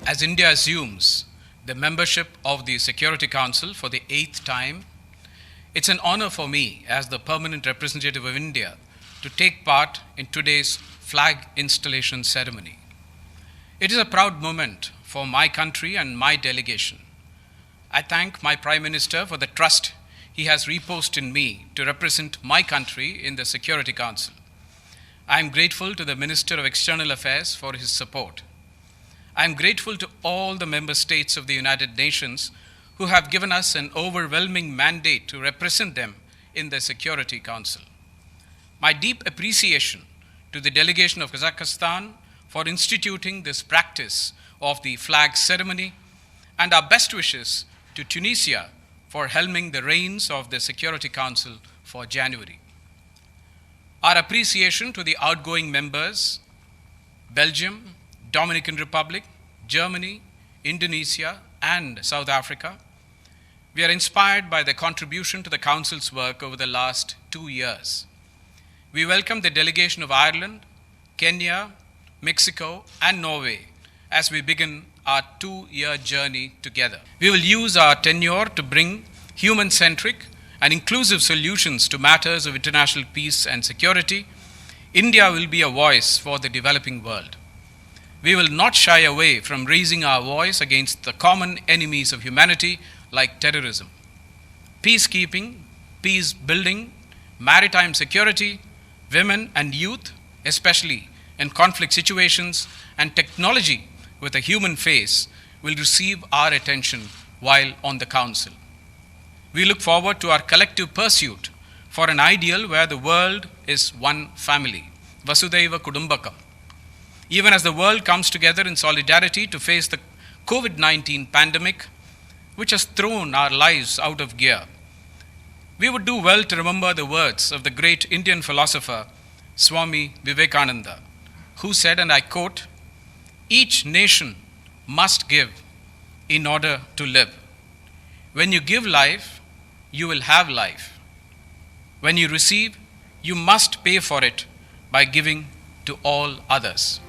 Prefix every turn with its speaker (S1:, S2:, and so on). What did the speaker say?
S1: As India assumes the membership of the Security Council for the 8th time, it's an honor for me as the permanent representative of India to take part in today's flag installation ceremony. It is a proud moment for my country and my delegation. I thank my Prime Minister for the trust he has reposed in me to represent my country in the Security Council. I am grateful to the Minister of External Affairs for his support. I am grateful to all the member states of the United Nations who have given us an overwhelming mandate to represent them in the Security Council. My deep appreciation to the delegation of Kazakhstan for instituting this practice of the flag ceremony, and our best wishes to Tunisia for helming the reins of the Security Council for January. Our appreciation to the outgoing members, Belgium, Dominican Republic, Germany, Indonesia, and South Africa. We are inspired by their contribution to the Council's work over the last 2 years. We welcome the delegation of Ireland, Kenya, Mexico, and Norway as we begin our 2-year journey together. We will use our tenure to bring human-centric and inclusive solutions to matters of international peace and security. India will be a voice for the developing world. We will not shy away from raising our voice against the common enemies of humanity like terrorism, peacekeeping, peace building, maritime security, women and youth, especially in conflict situations, and technology with a human face will receive our attention while on the Council. We look forward to our collective pursuit for an ideal where the world is one family, Vasudhaiva Kudumbakam. Even as the world comes together in solidarity to face the COVID-19 pandemic, which has thrown our lives out of gear, we would do well to remember the words of the great Indian philosopher Swami Vivekananda, who said, and I quote, "Each nation must give in order to live. When you give life, you will have life. When you receive, you must pay for it by giving to all others."